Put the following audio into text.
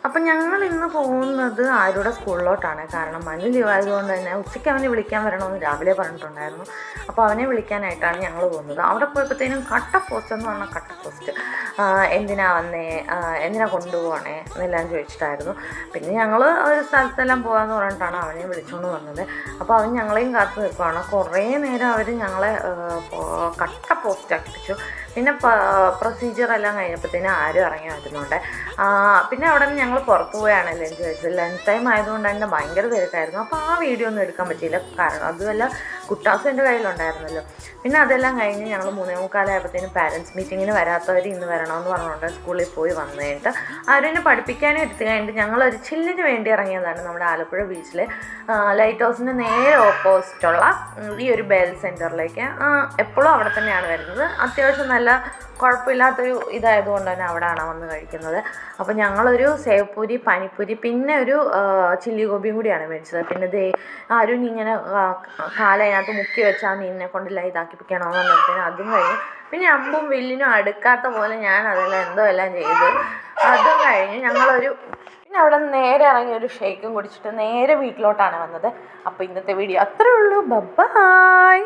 അപ്പം ഞങ്ങൾ ഇന്ന് പോകുന്നത് ആരുടെ സ്കൂളിലോട്ടാണ്. കാരണം മനു ലീവായതുകൊണ്ട് തന്നെ ഉച്ചയ്ക്ക് അവനെ വിളിക്കാൻ വരണമെന്ന് രാവിലെ പറഞ്ഞിട്ടുണ്ടായിരുന്നു. അപ്പോൾ അവനെ വിളിക്കാനായിട്ടാണ് ഞങ്ങൾ പോകുന്നത്. അവിടെ പോയപ്പോഴത്തേനും കട്ട പോസ്റ്റ് എന്ന് പറഞ്ഞാൽ കട്ട പോസ്റ്റ്, എന്തിനാ വന്നേ, എന്തിനാ കൊണ്ടുപോകണേ എന്നെല്ലാം ചോദിച്ചിട്ടായിരുന്നു. പിന്നെ ഞങ്ങൾ ഒരു സ്ഥലത്തെല്ലാം പോകാമെന്ന് പറഞ്ഞിട്ടാണ് അവനെ വിളിച്ചുകൊണ്ട് വന്നത്. അപ്പോൾ അവൻ ഞങ്ങളെയും കാത്തു നിൽക്കുകയാണ്. കുറേ നേരം അവർ ഞങ്ങളെ കട്ട പോസ്റ്റ് ആക്കിപ്പിച്ചു. പിന്നെ പ്രൊസീജിയറെല്ലാം കഴിഞ്ഞപ്പോഴത്തേനും ആരും ഇറങ്ങി വരുന്നുണ്ട്. പിന്നെ അവിടെ നിന്ന് ഞങ്ങൾ പുറത്തു പോയാണ് ലഞ്ച് കഴിച്ചത്. ലഞ്ച് ടൈം ആയതുകൊണ്ട് തന്നെ ഭയങ്കര തിരക്കായിരുന്നു. അപ്പോൾ ആ വീഡിയോ ഒന്നും എടുക്കാൻ പറ്റിയില്ല. കാരണം അതുമല്ല കുട്ടാസ് എൻ്റെ കയ്യിലുണ്ടായിരുന്നല്ലോ. പിന്നെ അതെല്ലാം കഴിഞ്ഞ് ഞങ്ങൾ 3:45 പാരൻസ് മീറ്റിങ്ങിന് വരാത്തവർ ഇന്ന് വരണമെന്ന് പറഞ്ഞുകൊണ്ട് സ്കൂളിൽ പോയി വന്നു കഴിഞ്ഞിട്ട് അവരെന്നെ പഠിപ്പിക്കാനും എടുത്തു കഴിഞ്ഞിട്ട് ഞങ്ങളൊരു ചില്ലിന് വേണ്ടി ഇറങ്ങിയതാണ്. നമ്മുടെ ആലപ്പുഴ ബീച്ചിൽ ലൈറ്റ് ഹൗസിന് നേരെ ഓപ്പോസിറ്റുള്ള ഈ ഒരു ബെൽ സെൻറ്ററിലേക്ക്. എപ്പോഴും അവിടെ തന്നെയാണ് വരുന്നത്. അത്യാവശ്യം നല്ല കുഴപ്പമില്ലാത്തൊരു ഇതായതുകൊണ്ട് തന്നെ അവിടെയാണ് വന്ന് കഴിക്കുന്നത്. അപ്പോൾ ഞങ്ങളൊരു സേവ്പൂരി, പാനിപ്പൂരി, പിന്നെ ഒരു ചില്ലി ഗോപിയും കൂടിയാണ് മേടിച്ചത്. പിന്നെ ആരും ഇങ്ങനെ കാലതിനകത്ത് മുക്കി വെച്ച് ആ മീനിനെ കൊണ്ടെല്ലാം ഇതാക്കിപ്പിക്കണമെന്ന് പറഞ്ഞിട്ട് അതും കഴിഞ്ഞ് പിന്നെ അമ്പും വില്ലിനും അടുക്കാത്ത പോലെ ഞാൻ അതെല്ലാം എന്തോ എല്ലാം ചെയ്തു. അതും കഴിഞ്ഞ് പിന്നെ അവിടെ നേരെ ഇറങ്ങി ഒരു ഷേക്കും കുടിച്ചിട്ട് നേരെ വീട്ടിലോട്ടാണ് വന്നത്. അപ്പോൾ ഇന്നത്തെ വീഡിയോ അത്രേ ഉള്ളൂ. ബൈ.